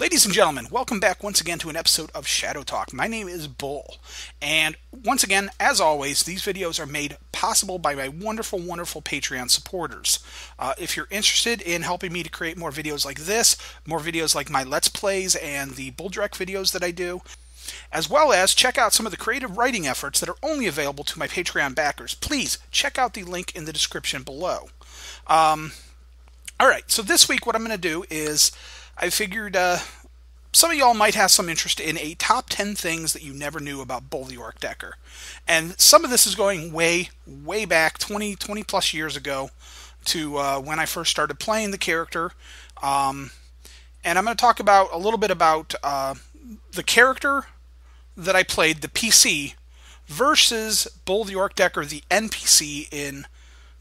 Ladies and gentlemen, welcome back once again to an episode of Shadowtalk. My name is Bull, and once again, as always, these videos are made possible by my wonderful, wonderful Patreon supporters. If you're interested in helping me to create more videos like this, more videos like my Let's Plays and the Bulldrek videos that I do, as well as check out some of the creative writing efforts that are only available to my Patreon backers, please check out the link in the description below. Alright, so this week what I'm going to do is I figured some of y'all might have some interest in a top 10 things that you never knew about Bull the Ork Decker. And some of this is going way, way back, 20 plus years ago to when I first started playing the character. And I'm going to talk about a little bit about the character that I played, the PC, versus Bull the Ork Decker, the NPC in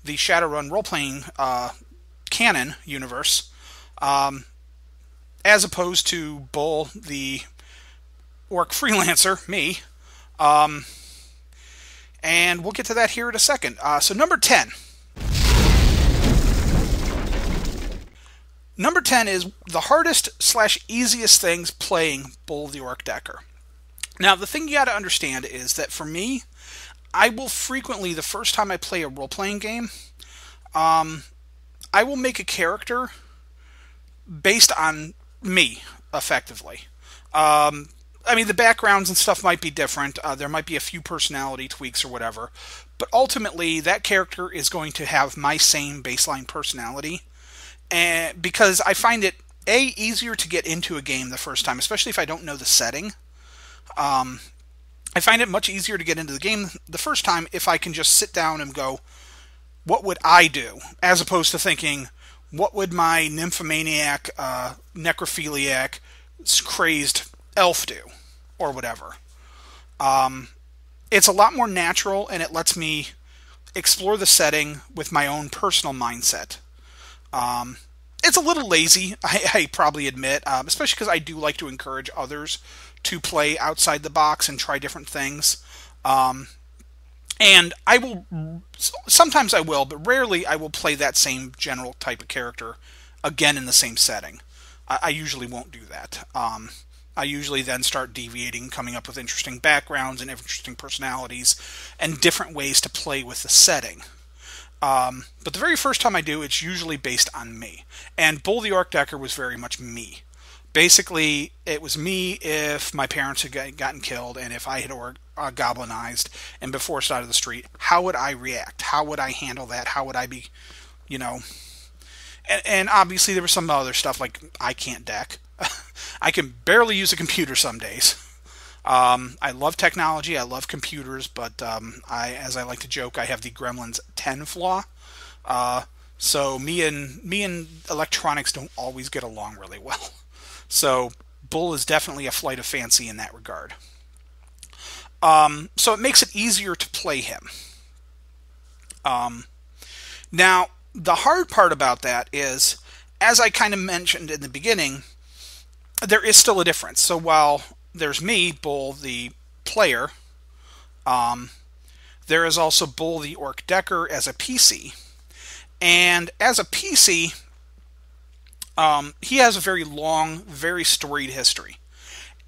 the Shadowrun role-playing canon universe. As opposed to Bull, the orc freelancer, me. And we'll get to that here in a second. So number 10. Number 10 is the hardest / easiest things playing Bull the Ork Decker. Now, the thing you got to understand is that for me, I will frequently, the first time I play a role-playing game, I will make a character based on me, effectively. I mean, the backgrounds and stuff might be different. There might be a few personality tweaks or whatever. But ultimately, that character is going to have my same baseline personality. And because I find it, A, easier to get into a game the first time, especially if I don't know the setting. I find it much easier to get into the game the first time if I can just sit down and go, what would I do? As opposed to thinking, what would my nymphomaniac, necrophiliac, crazed elf do? Or whatever. It's a lot more natural, and it lets me explore the setting with my own personal mindset. It's a little lazy, I probably admit, especially because I do like to encourage others to play outside the box and try different things. And I will, sometimes I will, but rarely I will play that same general type of character again in the same setting. I usually won't do that. I usually then start deviating, coming up with interesting backgrounds and interesting personalities and different ways to play with the setting. But the very first time I do, it's usually based on me. And Bull the Ork Decker was very much me. Basically, it was me if my parents had gotten killed and if I had goblinized and been forced out of the street. How would I react? How would I handle that? How would I be, you know... And obviously there was some other stuff like I can't deck. I can barely use a computer some days. I love technology. I love computers, but as I like to joke, I have the Gremlins 10 flaw. So me and electronics don't always get along really well. So Bull is definitely a flight of fancy in that regard. So it makes it easier to play him. Now, the hard part about that is, as I kind of mentioned in the beginning, there is still a difference. So while there's me, Bull the player, there is also Bull the Ork Decker as a PC. And as a PC... he has a very long, very storied history.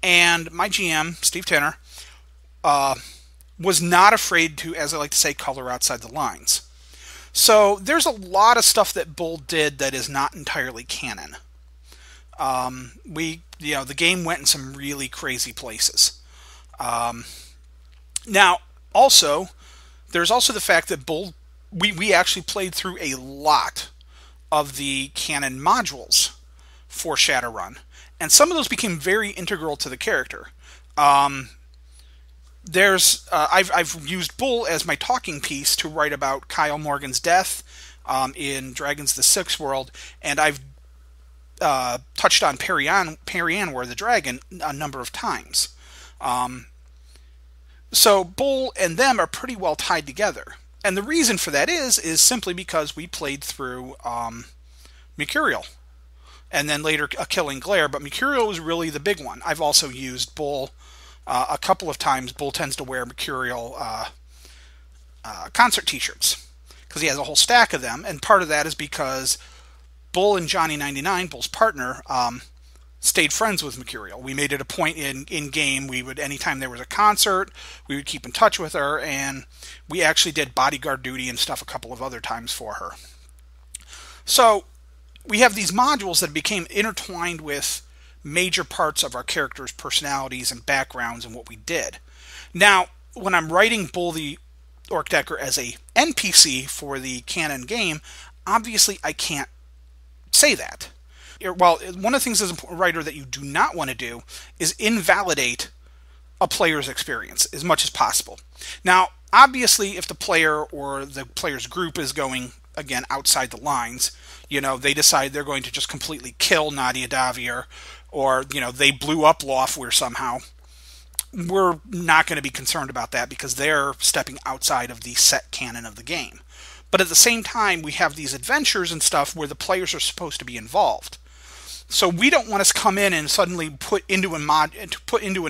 And my GM, Steve Tinner, was not afraid to, as I like to say, color outside the lines. So there's a lot of stuff that Bull did that is not entirely canon. The game went in some really crazy places. Now, also, there's also the fact that Bull, we actually played through a lot of the canon modules for Shadowrun, and some of those became very integral to the character. I've used Bull as my talking piece to write about Kyle Morgan's death in Dragons the Sixth World, and I've touched on Perianwar the Dragon a number of times. So Bull and them are pretty well tied together. And the reason for that is simply because we played through Mercurial, and then later a Killing Glare, but Mercurial was really the big one. I've also used Bull a couple of times. Bull tends to wear Mercurial concert t-shirts, because he has a whole stack of them, and part of that is because Bull and Johnny 99, Bull's partner, stayed friends with Mercurial. We made it a point in game. We would, anytime there was a concert, we would keep in touch with her, and we actually did bodyguard duty and stuff a couple of other times for her. So we have these modules that became intertwined with major parts of our characters' personalities and backgrounds and what we did. Now, when I'm writing Bull the Ork Decker as a NPC for the canon game, obviously I can't say that. Well, one of the things as a writer that you do not want to do is invalidate a player's experience as much as possible. Now, obviously, if the player or the player's group is going, again, outside the lines, they decide they're going to just completely kill Nadia Davier, or, they blew up Lawfweir somehow, we're not going to be concerned about that because they're stepping outside of the set canon of the game. But at the same time, we have these adventures and stuff where the players are supposed to be involved. So we don't want to come in and suddenly put into an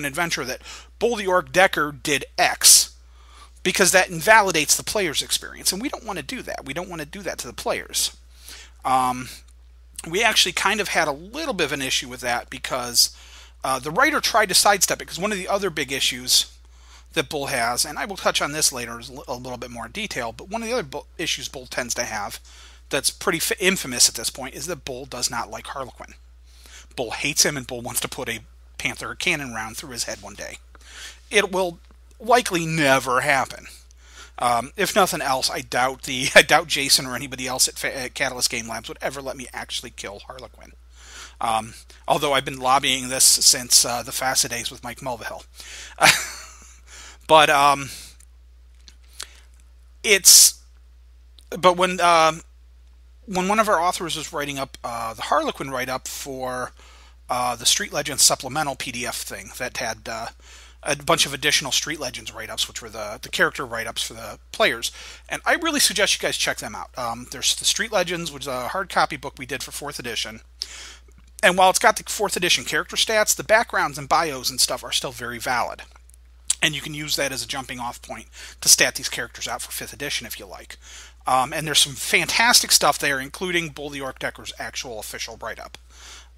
adventure that Bull the Ork Decker did X, because that invalidates the player's experience, and we don't want to do that. We don't want to do that to the players. We actually kind of had a little bit of an issue with that because the writer tried to sidestep it, because one of the other big issues that Bull has, and I will touch on this later a little bit more in detail, but one of the other issues Bull tends to have that's pretty infamous at this point is that Bull does not like Harlequin. Bull hates him, and Bull wants to put a Panther cannon round through his head one day. It will likely never happen. If nothing else, I doubt Jason or anybody else at Catalyst Game Labs would ever let me actually kill Harlequin. Although I've been lobbying this since the FASA days with Mike Mulvihill. But when one of our authors was writing up the Harlequin write-up for the Street Legends supplemental PDF thing that had a bunch of additional Street Legends write-ups, which were the character write-ups for the players, and I really suggest you guys check them out. There's the Street Legends, which is a hard copy book we did for 4th edition. And while it's got the 4th edition character stats, the backgrounds and bios and stuff are still very valid. And you can use that as a jumping off point to stat these characters out for 5th edition if you like. And there's some fantastic stuff there, including Bull the Ork Decker's actual official write-up.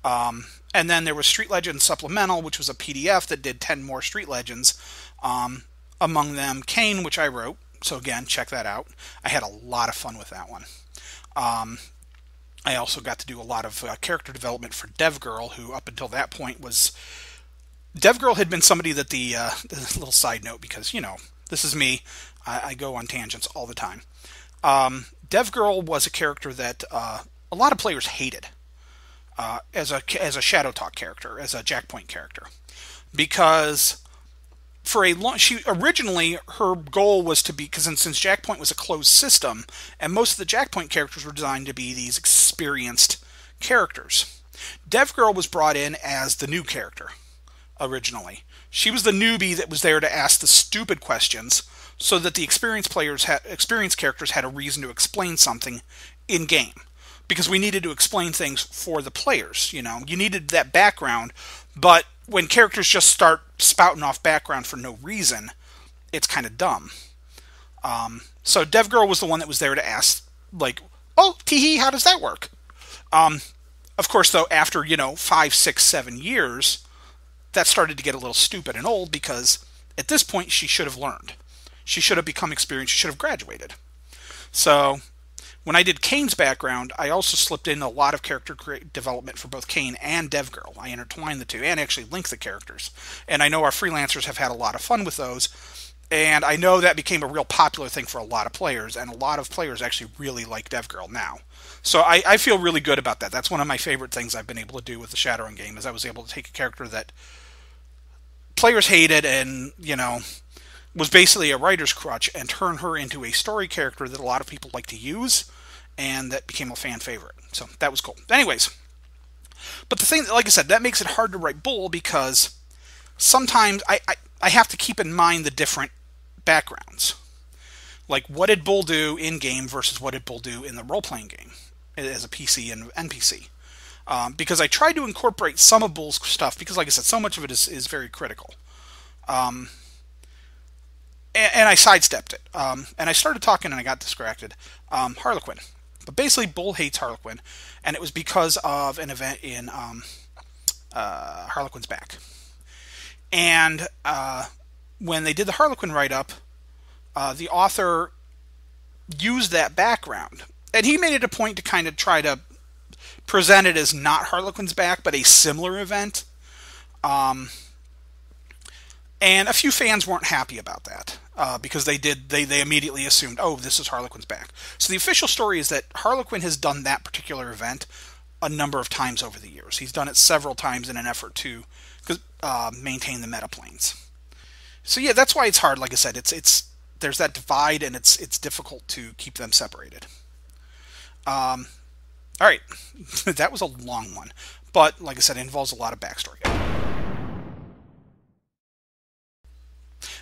And then there was Street Legends Supplemental, which was a PDF that did 10 more Street Legends. Among them, Kane, which I wrote. So again, check that out. I had a lot of fun with that one. I also got to do a lot of character development for DevGirl, who up until that point was... DevGirl had been somebody that the little side note, because, this is me. I go on tangents all the time. DevGirl was a character that a lot of players hated as a Shadowtalk character, as a Jackpoint character, because for a long, originally her goal was to be, because since Jackpoint was a closed system, and most of the Jackpoint characters were designed to be these experienced characters, DevGirl was brought in as the new character. Originally, she was the newbie that was there to ask the stupid questions, so that the experienced characters had a reason to explain something in game, because we needed to explain things for the players. You needed that background, but when characters just start spouting off background for no reason, it's kind of dumb. So DevGirl was the one that was there to ask, like, oh, tee-hee, how does that work? Of course, though, after 5, 6, 7 years, that started to get a little stupid and old, because at this point she should have learned. She should have become experienced. She should have graduated. So when I did Kane's background, I also slipped in a lot of character development for both Kane and DevGirl. I intertwined the two and actually linked the characters. And I know our freelancers have had a lot of fun with those. And I know that became a real popular thing for a lot of players, and a lot of players actually really like DevGirl now. So I feel really good about that. That's one of my favorite things I've been able to do with the Shadowrun game, is I was able to take a character that players hated and, was basically a writer's crutch, and turn her into a story character that a lot of people like to use, and that became a fan favorite. So that was cool. Anyways, but the thing, like I said, that makes it hard to write Bull, because sometimes I have to keep in mind the different backgrounds. Like, what did Bull do in-game versus what did Bull do in the role-playing game as a PC and NPC? Because I tried to incorporate some of Bull's stuff, because, like I said, so much of it is very critical. And I sidestepped it. And I started talking and I got distracted. Harlequin. But basically, Bull hates Harlequin. And it was because of an event in Harlequin's back. And when they did the Harlequin write-up, the author used that background. And he made it a point to kind of try to present it as not Harlequin's back, but a similar event. And a few fans weren't happy about that because they immediately assumed, oh, this is Harlequin's back. So the official story is that Harlequin has done that particular event a number of times over the years. He's done it several times in an effort to maintain the meta planes. So yeah, that's why it's hard. Like I said, it's there's that divide, and it's difficult to keep them separated. All right, that was a long one, but like I said, it involves a lot of backstory.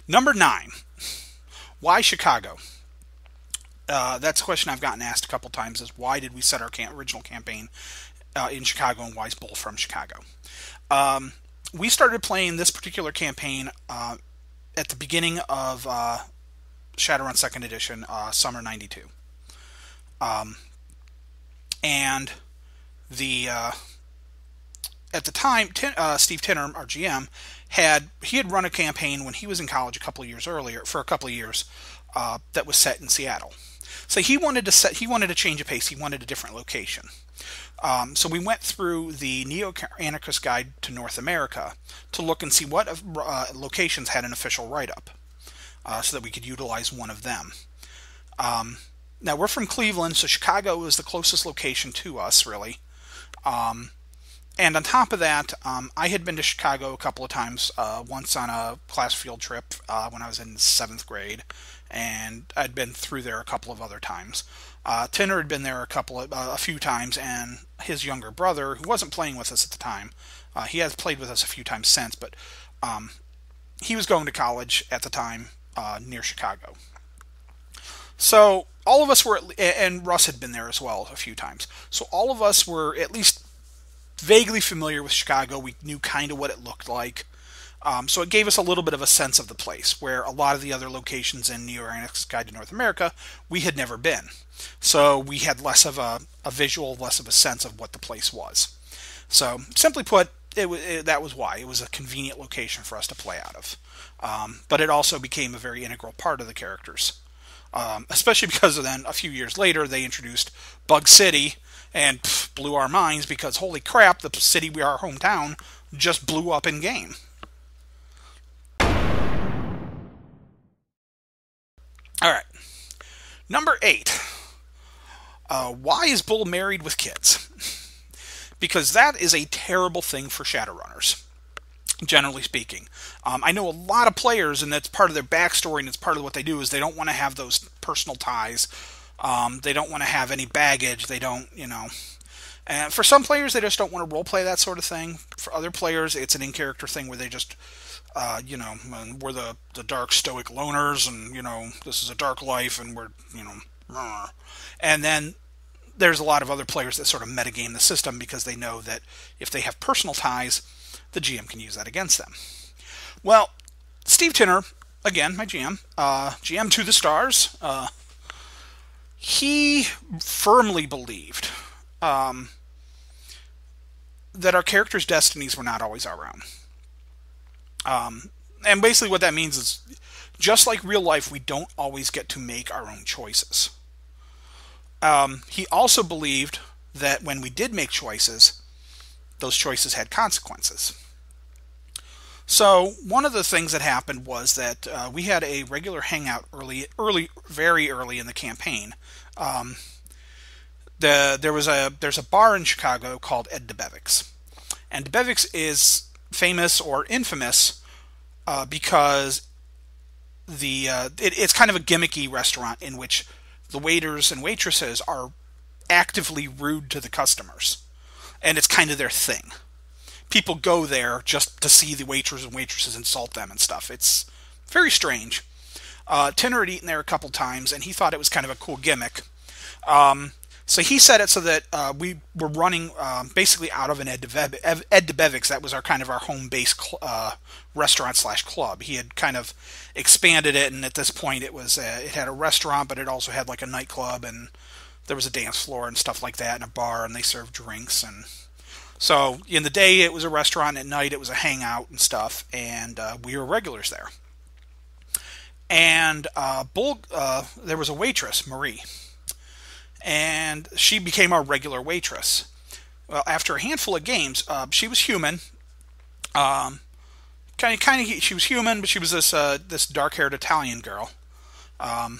Number 9, why Chicago? That's a question I've gotten asked a couple times, is why did we set our original campaign in Chicago, and why is Bull from Chicago? We started playing this particular campaign at the beginning of Shadowrun 2nd Edition, summer 92. And at the time, Steve Tinner, our GM, had run a campaign when he was in college a couple of years earlier, for a couple of years, that was set in Seattle. So he wanted to change a pace. He wanted a different location. So we went through the Neo-Anarchist Guide to North America to look and see what locations had an official write-up, so that we could utilize one of them. Now, we're from Cleveland, so Chicago was the closest location to us, really. And on top of that, I had been to Chicago a couple of times, once on a class field trip when I was in 7th grade, and I'd been through there a couple of other times. Tinner had been there a few times, and his younger brother, who wasn't playing with us at the time, he has played with us a few times since, but he was going to college at the time near Chicago. So all of us were, and Russ had been there as well a few times. So all of us were at least vaguely familiar with Chicago. We knew kind of what it looked like. So it gave us a little bit of a sense of the place, where a lot of the other locations in Neo-Anarchist Guide to North America, we had never been. So we had less of a visual, less of a sense of what the place was. So simply put, that was why. It was a convenient location for us to play out of. But it also became a very integral part of the characters. Especially because then, a few years later, they introduced Bug City, and blew our minds, because holy crap, the city, our hometown, just blew up in game. Alright. Number 8. Why is Bull married with kids? Because that is a terrible thing for Shadowrunners, generally speaking. I know a lot of players, and that's part of their backstory, and it's part of what they do, is they don't want to have those personal ties. They don't want to have any baggage. They don't, And for some players, they just don't want to roleplay that sort of thing. For other players, it's an in-character thing where they just, we're the dark stoic loners, and, this is a dark life, and we're, And then there's a lot of other players that sort of metagame the system because they know that if they have personal ties, the GM can use that against them. Well, Steve Tinner, again, my GM, GM to the stars, he firmly believed that our characters' destinies were not always our own. And basically what that means is, just like real life, we don't always get to make our own choices. He also believed that when we did make choices, those choices had consequences. So one of the things that happened was that we had a regular hangout very early in the campaign. There's a bar in Chicago called Ed DeBevick's, and DeBevick's is famous or infamous because it's kind of a gimmicky restaurant in which the waiters and waitresses are actively rude to the customers, and it's kind of their thing. People go there just to see the waiters and waitresses insult them and stuff. It's very strange. Tinner had eaten there a couple times, and he thought it was kind of a cool gimmick. So he set it so that we were running basically out of an Ed DeBevick's. That was our kind of our home base restaurant/club. He had kind of expanded it, and at this point it had a restaurant, but it also had like a nightclub, and there was a dance floor and stuff like that, and a bar, and they served drinks. And So in the day it was a restaurant, at night it was a hangout and stuff, and we were regulars there. And there was a waitress, Marie, and she became our regular waitress. Well, after a handful of games, she was human. She was human, but she was this dark-haired Italian girl, a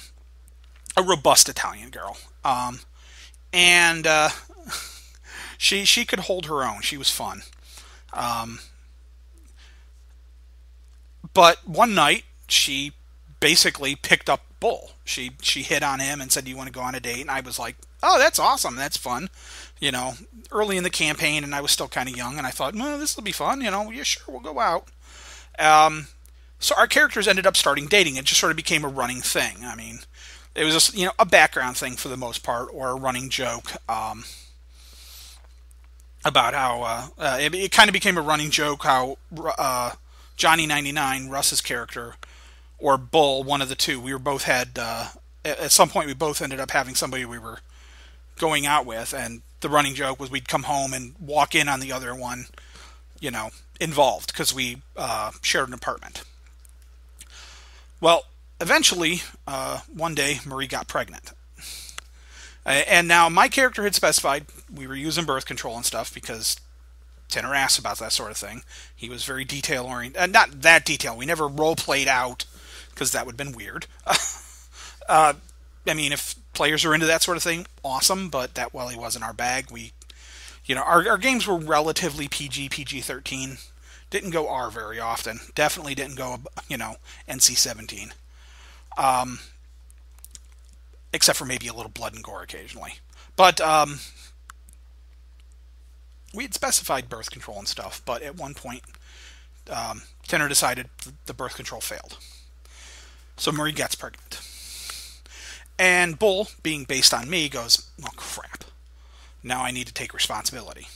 robust Italian girl, and she could hold her own. She was fun. But one night she basically picked up Bull. She hit on him and said, "Do you want to go on a date?" And I was like, "Oh, that's awesome. That's fun." You know, early in the campaign, and I was still kind of young, and I thought, "Well, this will be fun." You know, yeah, sure, we'll go out. So our characters ended up starting dating. It just sort of became a running thing. I mean, it was just, a background thing for the most part, or a running joke about how it kind of became a running joke how Johnny 99, Russ's character, or Bull, one of the two, we were both had at some point we both ended up having somebody we were going out with, and the running joke was we'd come home and walk in on the other one, involved, because we shared an apartment. Well, eventually, one day, Marie got pregnant. And now my character had specified we were using birth control and stuff because Tanner asked about that sort of thing. He was very detail-oriented. Not that detailed. We never role-played out because that would have been weird. I mean, if players are into that sort of thing, awesome, but that really wasn't our bag. Our games were relatively PG-13. Didn't go R very often. Definitely didn't go, NC-17. Except for maybe a little blood and gore occasionally. But we had specified birth control and stuff, but at one point, Tanner decided the birth control failed. So Marie gets pregnant. And Bull, being based on me, goes, "Oh, crap. Now I need to take responsibility."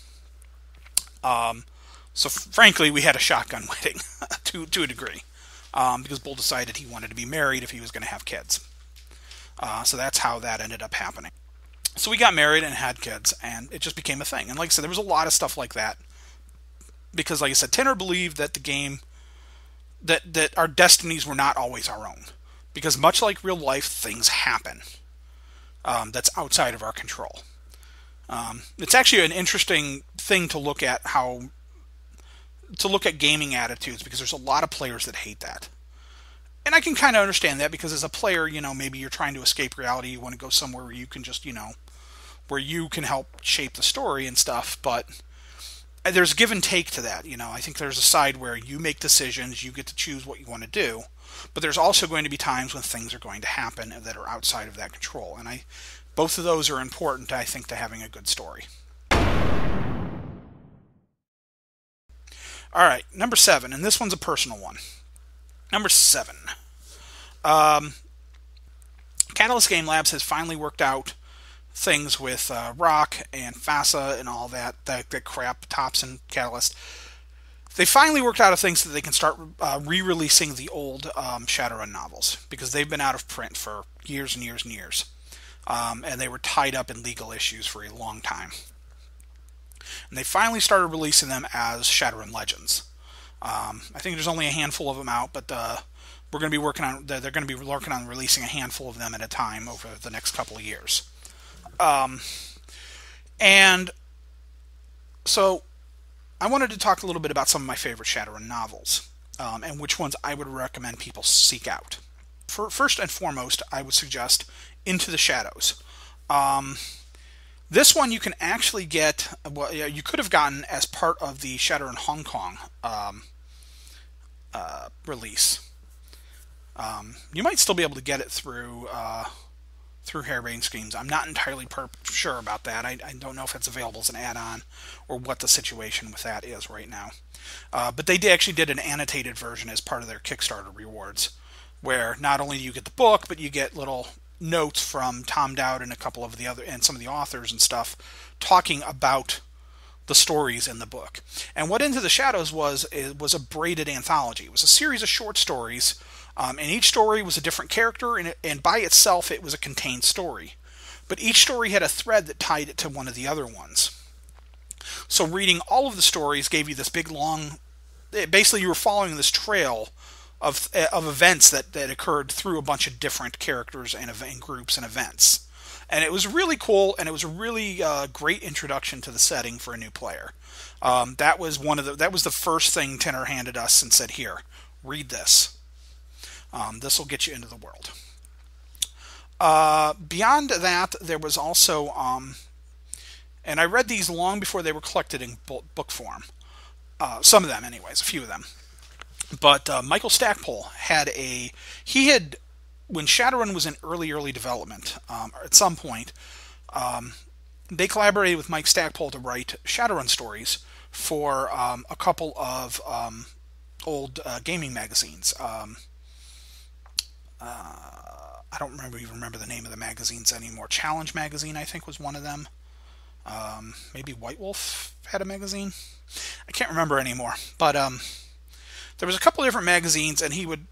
So frankly, we had a shotgun wedding to a degree, because Bull decided he wanted to be married if he was going to have kids. So that's how that ended up happening. So we got married and had kids, and it just became a thing. And like I said, there was a lot of stuff like that, because like I said, Tanner believed that the game, that our destinies were not always our own, because much like real life, things happen that's outside of our control. It's actually an interesting thing to look at gaming attitudes, because there's a lot of players that hate that. And I can kind of understand that, because as a player, maybe you're trying to escape reality. You want to go somewhere where you can just, where you can help shape the story and stuff. But there's give and take to that. I think there's a side where you make decisions, you get to choose what you want to do. But there's also going to be times when things are going to happen that are outside of that control. And both of those are important, I think, to having a good story. All right, number 7, and this one's a personal one. Number 7. Catalyst Game Labs has finally worked out things with Rock and FASA and all that crap, Tops and Catalyst. They finally worked out things so that they can start re-releasing the old Shadowrun novels, because they've been out of print for years and years and years. And they were tied up in legal issues for a long time. And they finally started releasing them as Shadowrun Legends. I think there's only a handful of them out, but they're going to be working on releasing a handful of them at a time over the next couple of years. And so I wanted to talk a little bit about some of my favorite Shadowrun novels, and which ones I would recommend people seek out. First and foremost, I would suggest Into the Shadows. This one you can actually get, you could have gotten as part of the Shadowrun Hong Kong release. You might still be able to get it through Harebrained Schemes. I'm not entirely sure about that. I don't know if it's available as an add-on or what the situation with that is right now. But they actually did an annotated version as part of their Kickstarter rewards, where not only do you get the book, but you get little notes from Tom Dowd and some of the authors and stuff talking about the stories in the book. And what Into the Shadows was a braided anthology. It was a series of short stories, and each story was a different character, and by itself it was a contained story. But each story had a thread that tied it to one of the other ones. So reading all of the stories gave you this big long. Basically, you were following this trail of events that occurred through a bunch of different characters and groups and events. And it was really cool, and it was a really great introduction to the setting for a new player. That was the first thing Tinner handed us and said, "Here, read this. This will get you into the world." Beyond that, there was also, and I read these long before they were collected in book form. Some of them, anyways, a few of them. But Michael Stackpole had when Shadowrun was in early development, at some point, they collaborated with Mike Stackpole to write Shadowrun stories for a couple of old gaming magazines. I don't even remember the name of the magazines anymore. Challenge Magazine, I think, was one of them. Maybe White Wolf had a magazine. I can't remember anymore. But there was a couple of different magazines, and he would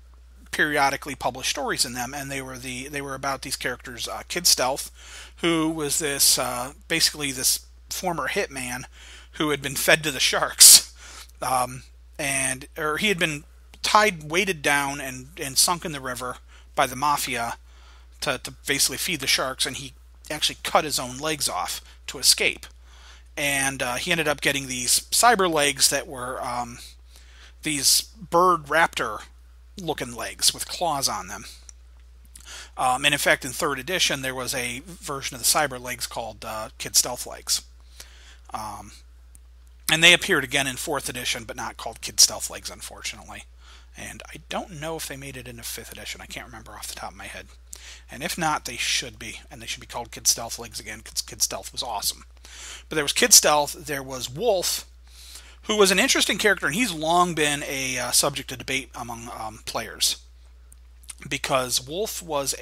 periodically publish stories in them, and they were about these characters. Kid Stealth, who was this basically this former hitman who had been fed to the sharks, or he had been weighted down and sunk in the river by the mafia to basically feed the sharks, and he actually cut his own legs off to escape. And he ended up getting these cyber legs that were these bird raptor looking legs with claws on them. And in fact, in 3rd edition, there was a version of the cyber legs called Kid Stealth legs. And they appeared again in 4th edition, but not called Kid Stealth legs, unfortunately. And I don't know if they made it into 5th edition. I can't remember off the top of my head. And if not, they should be. And they should be called Kid Stealth legs again, because Kid Stealth was awesome. But there was Kid Stealth. There was Wolf, who was an interesting character, and he's long been a subject of debate among players. Because Wolf was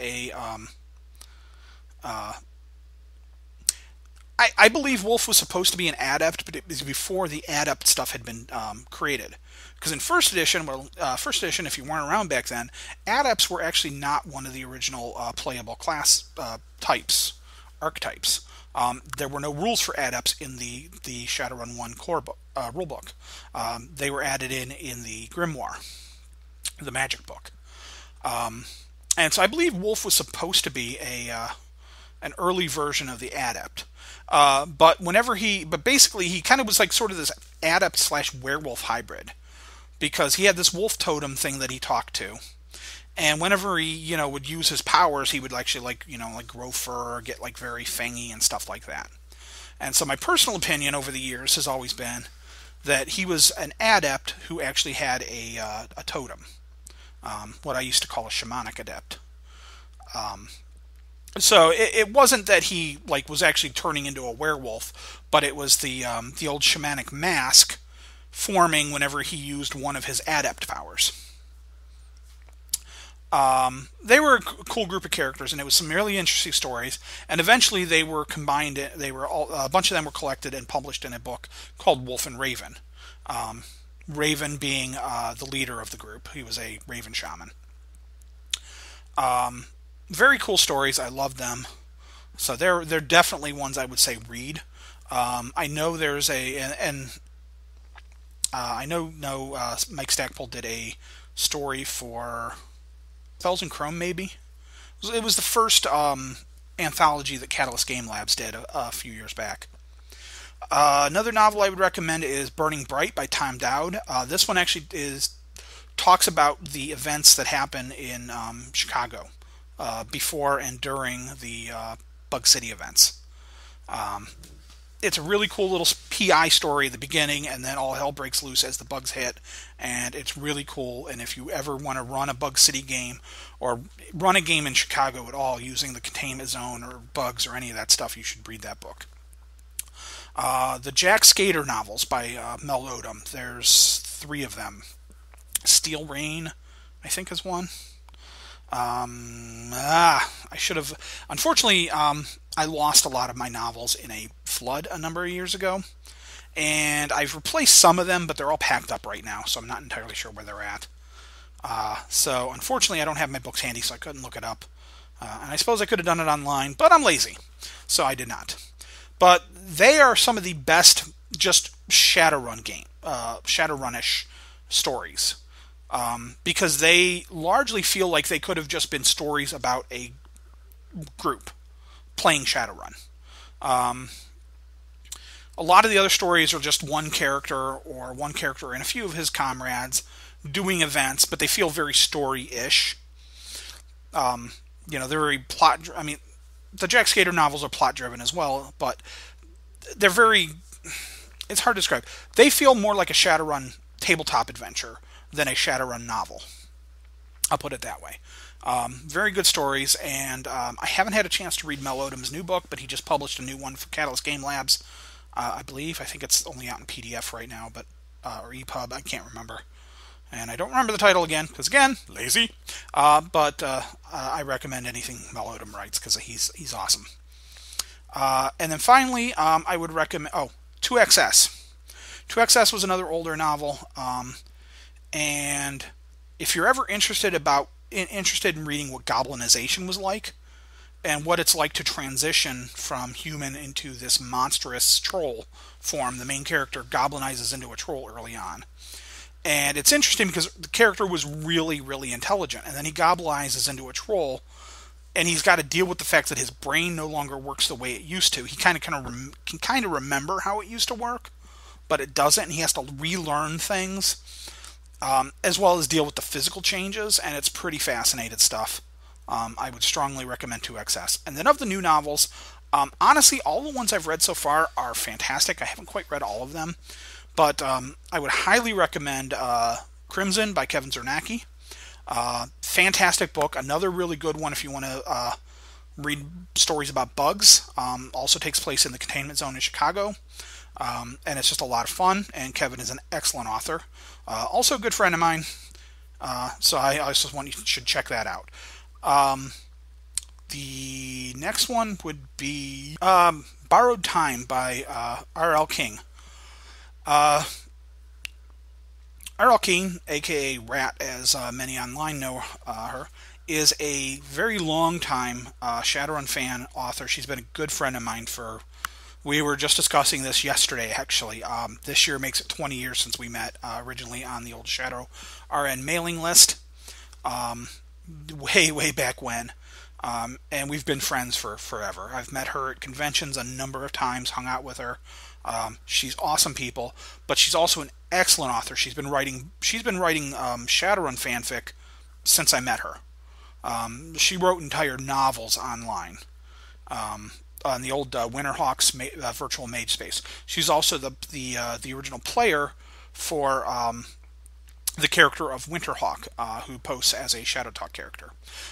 I believe Wolf was supposed to be an adept, but it was before the adept stuff had been created. Because in 1st edition, if you weren't around back then, adepts were actually not one of the original playable class archetypes. There were no rules for adepts in the Shadowrun 1 core rulebook. They were added in the Grimoire, the magic book. And so I believe Wolf was supposed to be an early version of the adept. But basically he kind of was like sort of this adept / werewolf hybrid, because he had this wolf totem thing that he talked to, and whenever he would use his powers, he would actually grow fur or get very fangy and stuff like that. And so my personal opinion over the years has always been that he was an adept who actually had a totem, what I used to call a shamanic adept. So it wasn't that he was actually turning into a werewolf, but it was the old shamanic mask forming whenever he used one of his adept powers. They were a cool group of characters, and it was some really interesting stories. And eventually, they were combined. A bunch of them were collected and published in a book called Wolf and Raven. Raven being the leader of the group. He was a Raven shaman. Very cool stories. I love them. So they're definitely ones I would say read. I know there's I know Mike Stackpole did a story for Spells and Chrome, maybe. It was the first anthology that Catalyst Game Labs did a few years back. Another novel I would recommend is Burning Bright by Tom Dowd. This one actually talks about the events that happen in Chicago before and during the Bug City events. It's a really cool little PI story at the beginning, and then all hell breaks loose as the bugs hit, and it's really cool. And if you ever want to run a Bug City game, or run a game in Chicago at all using the containment zone or bugs or any of that stuff, you should read that book. The Jack Skater novels by Mel Odom. There's 3 of them. Steel Rain, I think, is one. I should have... Unfortunately, I lost a lot of my novels in a flood a number of years ago, and I've replaced some of them, but they're all packed up right now, so I'm not entirely sure where they're at. So unfortunately, I don't have my books handy, so I couldn't look it up. And I suppose I could have done it online, but I'm lazy, so I did not. But they are some of the best just Shadowrun-ish stories, because they largely feel like they could have just been stories about a group playing Shadowrun. A lot of the other stories are just one character and a few of his comrades doing events, but they feel very story-ish. They're very plot. I mean, the Jack Skater novels are plot-driven as well, but they're very. It's hard to describe. They feel more like a Shadowrun tabletop adventure than a Shadowrun novel. I'll put it that way. Very good stories, and I haven't had a chance to read Mel Odom's new book, but he just published a new one for Catalyst Game Labs, I believe. I think it's only out in PDF right now, but or EPUB, I can't remember. And I don't remember the title again, because again, lazy. But I recommend anything Mel Odom writes, because he's awesome. And then finally, I would recommend 2XS. 2XS was another older novel, and if you're ever interested in reading what goblinization was like, and what it's like to transition from human into this monstrous troll form, the main character goblinizes into a troll early on. And it's interesting because the character was really, really intelligent, and then he goblinizes into a troll, and he's got to deal with the fact that his brain no longer works the way it used to. He can kind of remember how it used to work, but it doesn't, and he has to relearn things, as well as deal with the physical changes, and it's pretty fascinating stuff. I would strongly recommend 2XS. And then of the new novels, honestly, all the ones I've read so far are fantastic. I haven't quite read all of them, but I would highly recommend Crimson by Kevin Zernacki. Fantastic book. Another really good one if you want to read stories about bugs. Also takes place in the containment zone in Chicago. And it's just a lot of fun, and Kevin is an excellent author. Also a good friend of mine, so I just want you should check that out. The next one would be Borrowed Time by R.L. King. R.L. King, aka Rat, as many online know her, is a very long time Shadowrun fan author. She's been a good friend of mine for. We were just discussing this yesterday, actually. This year makes it 20 years since we met, originally on the old Shadow RN mailing list. Way back when. And we've been friends for forever. I've met her at conventions a number of times, hung out with her. She's awesome people, but she's also an excellent author. She's been writing Shadowrun fanfic since I met her. She wrote entire novels online. On the old Winterhawk's virtual mage space. She's also the original player for the character of Winterhawk, who posts as a Shadowtalk character.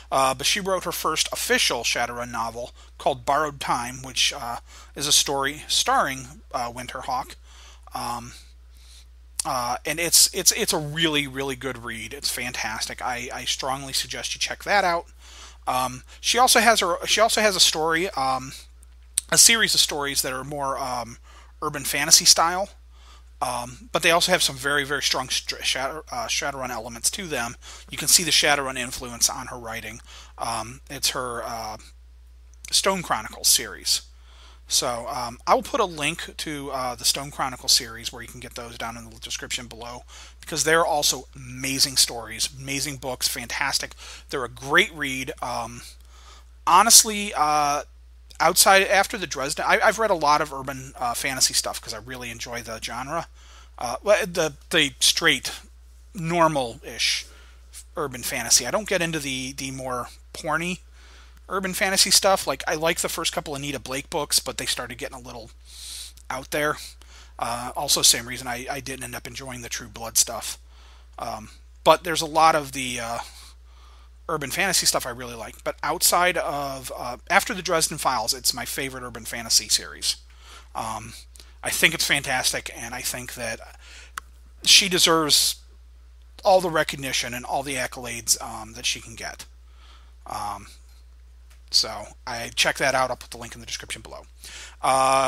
But she wrote her first official Shadowrun novel called Borrowed Time, which is a story starring Winterhawk. And it's a really, really good read. It's fantastic. I strongly suggest you check that out. She also has a story, a series of stories that are more urban fantasy style. But they also have some very, very strong Shadowrun elements to them. You can see the Shadowrun influence on her writing. It's her Stone Chronicles series. So I will put a link to the Stone Chronicles series where you can get those down in the description below, because they're also amazing stories, amazing books, fantastic. They're a great read. Honestly, after the Dresden, I've read a lot of urban fantasy stuff because I really enjoy the genre. The straight, normal-ish urban fantasy. I don't get into the more porny urban fantasy stuff. Like, I like the first couple Anita Blake books, but they started getting a little out there. Also, same reason I didn't end up enjoying the True Blood stuff. But there's a lot of the urban fantasy stuff I really like. But outside of after the Dresden Files, it's my favorite urban fantasy series. I think it's fantastic, and I think that she deserves all the recognition and all the accolades that she can get. So I check that out. I'll put the link in the description below.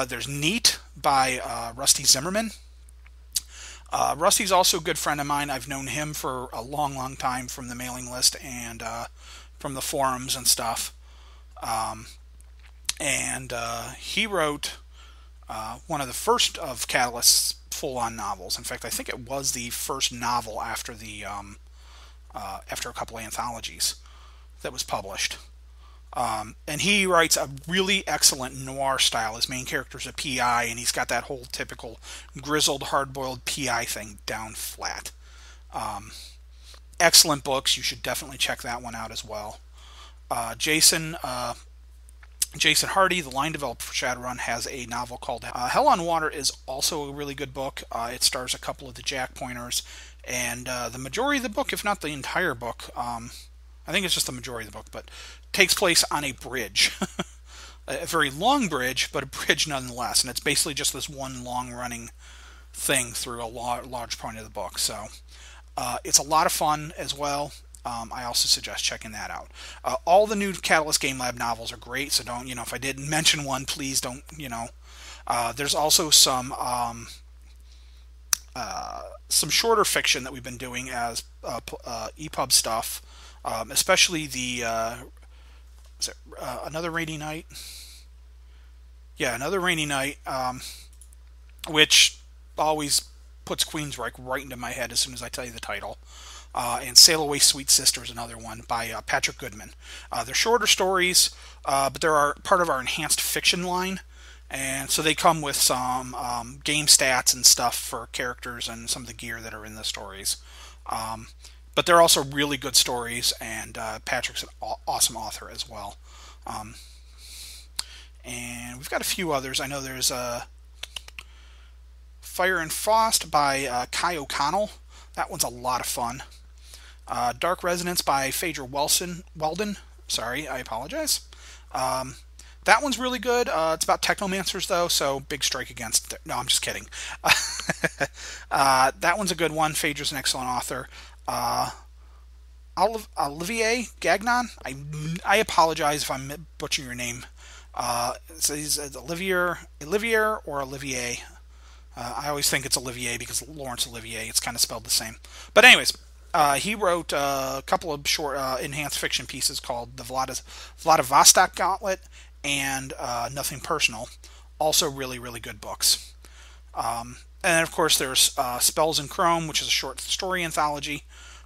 There's Neat by Rusty Zimmerman. Rusty's also a good friend of mine. I've known him for a long, long time from the mailing list and from the forums and stuff. And he wrote one of the first of Catalyst's full-on novels. In fact, I think it was the first novel after after a couple of anthologies that was published. And he writes a really excellent noir style. His main character's a PI, and he's got that whole typical grizzled, hard-boiled PI thing down flat. Excellent books. You should definitely check that one out as well. Jason Hardy, the line developer for Shadowrun, has a novel called Hell on Water. Is also a really good book. It stars a couple of the Jack Pointers, and the majority of the book, if not the entire book, I think it's just the majority of the book, but takes place on a bridge. A very long bridge, but a bridge nonetheless. And it's basically just this one long-running thing through a large part of the book. So it's a lot of fun as well. I also suggest checking that out. All the new Catalyst Game Lab novels are great, so don't, if I didn't mention one, please don't, there's also some shorter fiction that we've been doing as EPUB stuff, especially the Another Rainy Night. Yeah, Another Rainy Night, which always puts Queensryche right into my head as soon as I tell you the title. And Sail Away Sweet Sister is another one by Patrick Goodman. They're shorter stories, but they're part of our enhanced fiction line. And so they come with some game stats and stuff for characters and some of the gear that are in the stories. But they're also really good stories, and Patrick's an awesome author as well. And we've got a few others. I know there's Fire and Frost by Kai O'Connell. That one's a lot of fun. Dark Resonance by Phaedra Weldon. Sorry, I apologize. That one's really good. It's about technomancers, though, so big strike against... No, I'm just kidding. That one's a good one. Phaedra's an excellent author. Olivier Gagnon. I apologize if I'm butchering your name. It's Olivier or Olivier. I always think it's Olivier because Laurence Olivier. It's kind of spelled the same. But anyways, he wrote a couple of short enhanced fiction pieces called the Vladivostok Gauntlet and Nothing Personal. Also really, really good books. And then, of course, there's Spells in Chrome, which is a short story anthology.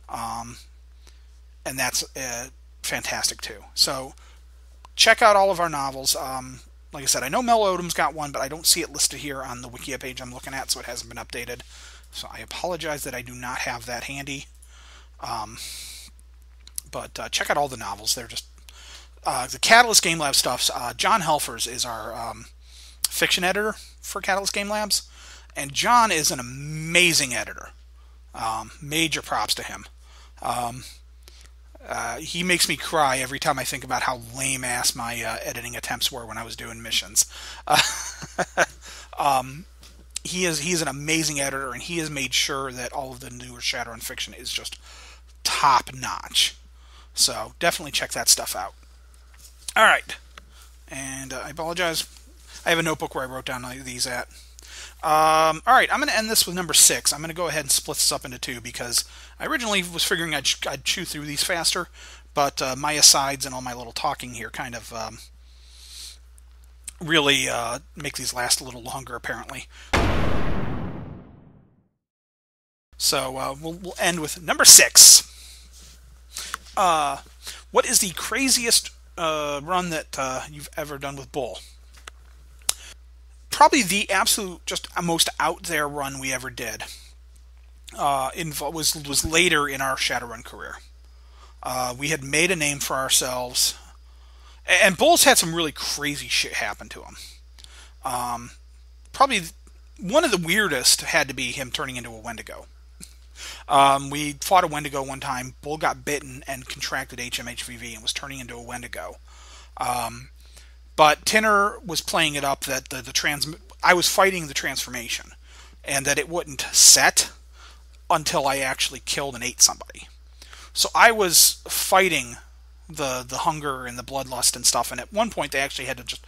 And that's fantastic, too. So check out all of our novels. Like I said, I know Mel Odom's got one, but I don't see it listed here on the Wikia page I'm looking at, so it hasn't been updated. So I apologize that I do not have that handy. But check out all the novels. They're just... the Catalyst Game Lab stuff. John Helfers is our fiction editor for Catalyst Game Labs. And John is an amazing editor. Major props to him. He makes me cry every time I think about how lame-ass my editing attempts were when I was doing missions. He's an amazing editor, and he has made sure that all of the newer Shadowrun fiction is just top-notch. So definitely check that stuff out. All right. And I apologize. I have a notebook where I wrote down these at. All right, I'm going to end this with number 6. I'm going to go ahead and split this up into 2 because I originally was figuring I'd chew through these faster, but my asides and all my little talking here kind of really make these last a little longer, apparently. So we'll end with number 6. What is the craziest run that you've ever done with Bull? Probably the absolute, just most out there run we ever did was later in our Shadowrun career. We had made a name for ourselves, and Bull's had some really crazy shit happen to him. Probably one of the weirdest had to be him turning into a Wendigo. We fought a Wendigo one time. Bull got bitten and contracted HMHVV and was turning into a Wendigo. But Tinner was playing it up that I was fighting the transformation, and that it wouldn't set until I actually killed and ate somebody. So I was fighting the hunger and the bloodlust and stuff, and at one point they actually had to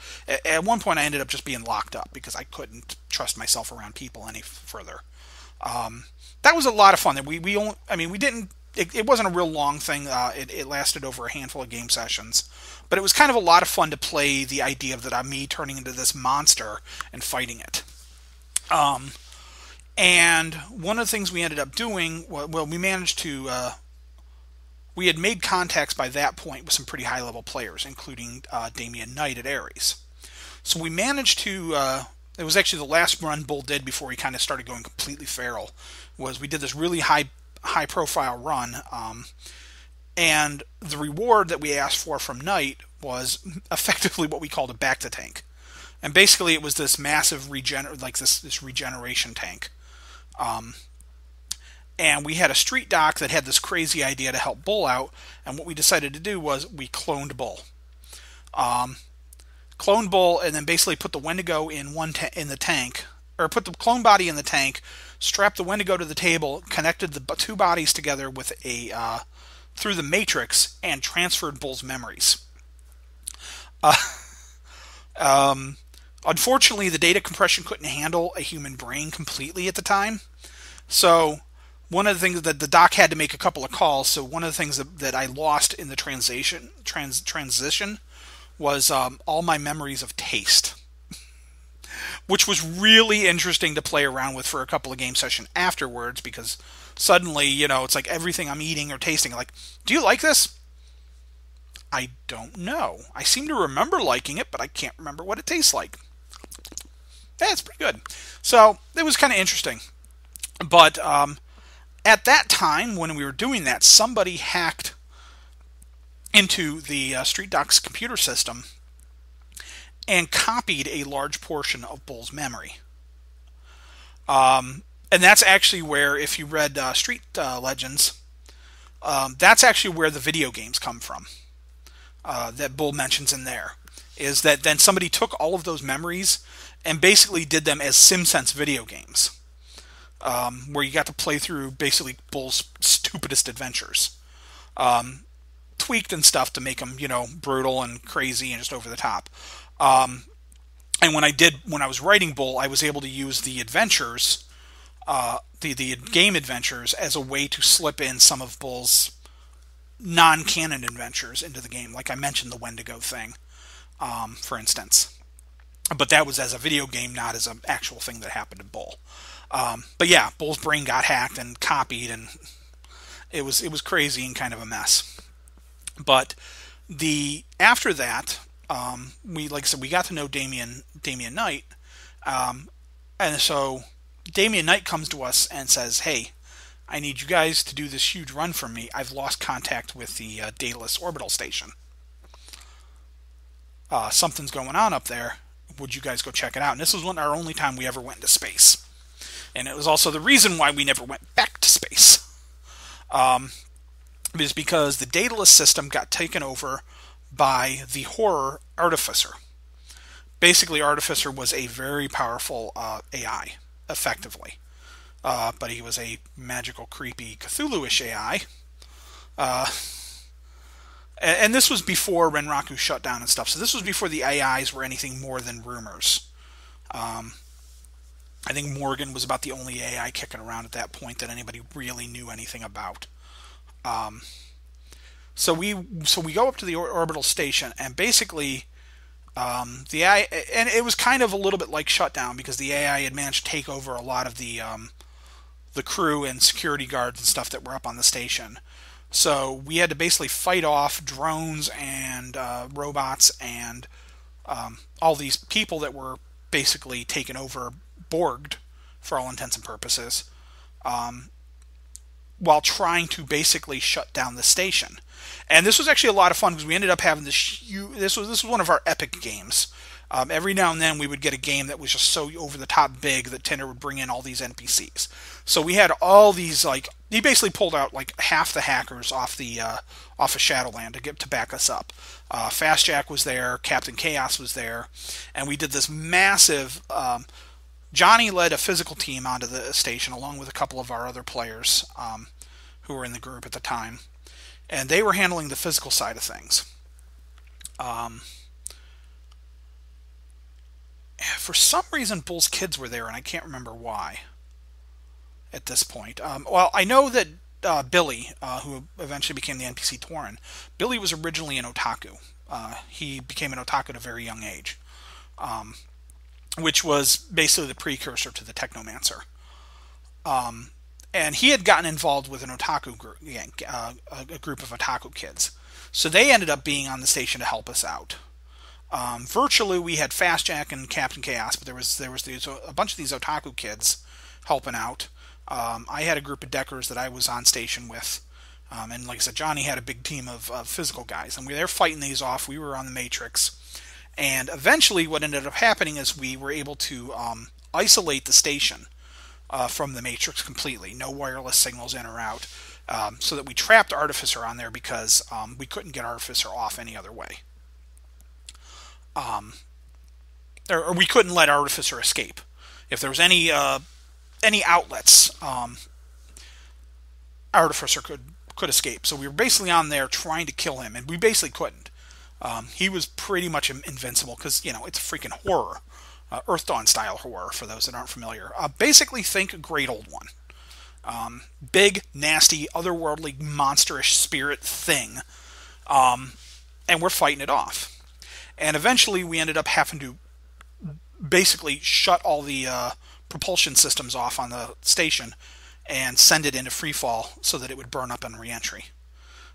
at one point I ended up just being locked up because I couldn't trust myself around people any further. That was a lot of fun. We didn't it wasn't a real long thing. It lasted over a handful of game sessions, but it was kind of a lot of fun to play the idea of that I'm me turning into this monster and fighting it. And one of the things we ended up doing, well, we managed to, we had made contacts by that point with some pretty high level players, including Damian Knight at Ares. So we managed to, it was actually the last run Bull did before he kind of started going completely feral, was we did this really high profile run, and the reward that we asked for from Knight was effectively what we called a back to tank. And basically it was this massive this regeneration tank. And we had a street doc that had this crazy idea to help Bull out, and what we decided to do was we cloned Bull. Cloned Bull, and then basically put the Wendigo in in the tank, or put the clone body in the tank, strapped the Wendigo to the table, connected the two bodies together with a through the matrix, and transferred Bull's memories. Unfortunately, the data compression couldn't handle a human brain completely at the time. So one of the things that the doc had to make a couple of calls. So one of the things that I lost in the transition was all my memories of taste, which was really interesting to play around with for a couple of game sessions afterwards, because suddenly, it's like everything I'm eating or tasting, like, do you like this? I don't know. I seem to remember liking it, but I can't remember what it tastes like. Yeah, it's pretty good. So it was kind of interesting. But at that time, when we were doing that, somebody hacked into the Street Doc's computer system and copied a large portion of Bull's memory. And that's actually where, if you read Street Legends, that's actually where the video games come from. That Bull mentions in there, is that then somebody took all of those memories and basically did them as SimSense video games, where you got to play through basically Bull's stupidest adventures, tweaked and stuff to make them, brutal and crazy and just over the top. And when I was writing Bull, I was able to use the adventures, the game adventures, as a way to slip in some of Bull's non-canon adventures into the game. Like I mentioned the Wendigo thing, for instance. But that was as a video game, not as an actual thing that happened to Bull. But yeah, Bull's brain got hacked and copied, and it was crazy and kind of a mess. But after that, like I said, we got to know Damian Knight, and so Damian Knight comes to us and says, "Hey, I need you guys to do this huge run for me. I've lost contact with the Daedalus orbital station. Something's going on up there. Would you guys go check it out?" And this was our only time we ever went into space. And it was also the reason why we never went back to space. Is because the Daedalus system got taken over by the horror Artificer. Basically, Artificer was a very powerful AI, effectively. But he was a magical, creepy, Cthulhu-ish AI. And this was before Renraku shut down and stuff. So this was before the AIs were anything more than rumors. I think Morgan was about the only AI kicking around at that point that anybody really knew anything about. So we go up to the orbital station, and basically the AI, and it was kind of a little bit like Shutdown, because the AI had managed to take over a lot of the crew and security guards and stuff that were up on the station. So we had to basically fight off drones and robots and all these people that were basically taken over, Borged, for all intents and purposes, while trying to basically shut down the station. And this was actually a lot of fun, because we ended up having this was one of our epic games. Every now and then we would get a game that was just so over the top big that Tinder would bring in all these NPCs. So we had all these, like, he basically pulled out like half the hackers off of Shadowland to back us up. Fast Jack was there, Captain Chaos was there, and we did this massive. Johnny led a physical team onto the station along with a couple of our other players who were in the group at the time, and they were handling the physical side of things. For some reason, Bull's kids were there, and I can't remember why at this point. Well, I know that Billy, who eventually became the NPC Torin. Billy was originally an otaku. He became an otaku at a very young age, which was basically the precursor to the Technomancer. And he had gotten involved with an otaku group, a group of otaku kids. So they ended up being on the station to help us out. Virtually, we had Fast Jack and Captain Chaos, but there was a bunch of these otaku kids helping out. I had a group of deckers that I was on station with. And like I said, Johnny had a big team of physical guys. And we were fighting these off. We were on the Matrix. And eventually what ended up happening is we were able to isolate the station from the Matrix completely. No wireless signals in or out. So that we trapped Artificer on there because we couldn't get Artificer off any other way. Or we couldn't let Artificer escape. If there was any outlets, Artificer could escape. So we were basically on there trying to kill him, and we basically couldn't. He was pretty much invincible because, it's a freaking horror. Earth Dawn style horror, for those that aren't familiar. Basically think Great Old One. Big, nasty, otherworldly, monsterish spirit thing. And we're fighting it off. And eventually we ended up having to basically shut all the propulsion systems off on the station and send it into free fall so that it would burn up on reentry.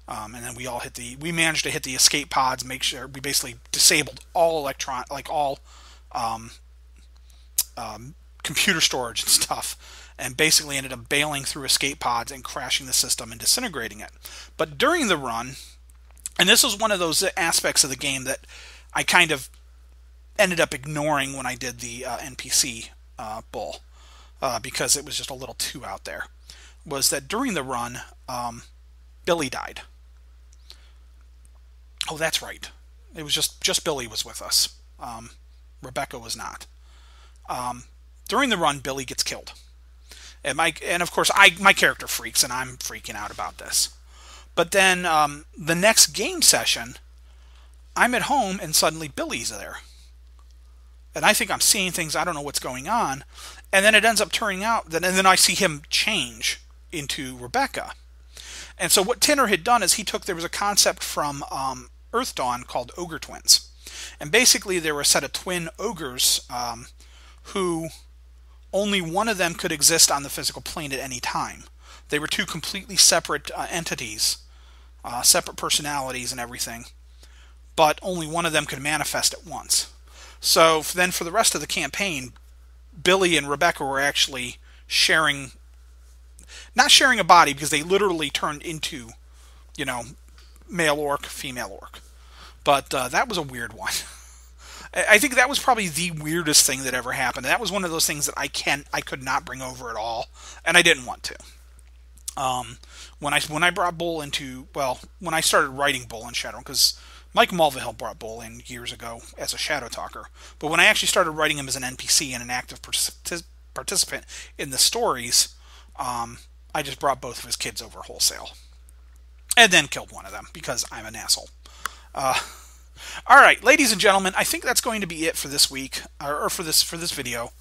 And then we managed to hit the escape pods, make sure we basically disabled all computer storage and stuff, and basically ended up bailing through escape pods and crashing the system and disintegrating it. But during the run, and this was one of those aspects of the game that I kind of ended up ignoring when I did the NPC Bull, because it was just a little too out there, was that during the run, Billy died. Oh, that's right. It was just Billy was with us. Rebecca was not. During the run, Billy gets killed. And of course, my character freaks, and I'm freaking out about this. But then the next game session, I'm at home, and suddenly Billy's there. And I think I'm seeing things, I don't know what's going on. And then it ends up turning out, and then I see him change into Rebecca. And so what Tinner had done is there was a concept from Earth Dawn called Ogre Twins. And basically there were a set of twin ogres who only one of them could exist on the physical plane at any time. They were two completely separate entities, separate personalities and everything, but only one of them could manifest at once. So then for the rest of the campaign, Billy and Rebecca were actually not sharing a body, because they literally turned into, male orc, female orc. But that was a weird one. I think that was probably the weirdest thing that ever happened. That was one of those things that I could not bring over at all, and I didn't want to. When I brought Bull into, when I started writing Bull in Shadow, because Mike Mulvihill brought Bull in years ago as a Shadow Talker, but when I actually started writing him as an NPC and an active participant in the stories, I just brought both of his kids over wholesale, and then killed one of them because I'm an asshole. All right, ladies and gentlemen, I think that's going to be it for this week, or for this video.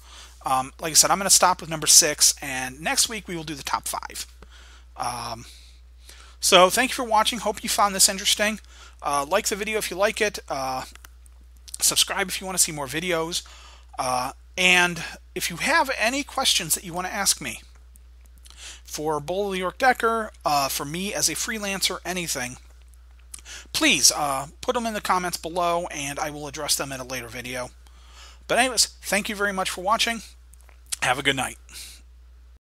Like I said, I'm going to stop with number 6, and next week we will do the top 5. So thank you for watching. Hope you found this interesting. Like the video if you like it. Subscribe if you want to see more videos. And if you have any questions that you want to ask me for Bull the Ork Decker, for me as a freelancer, anything, please put them in the comments below, and I will address them in a later video. But anyways, thank you very much for watching. Have a good night.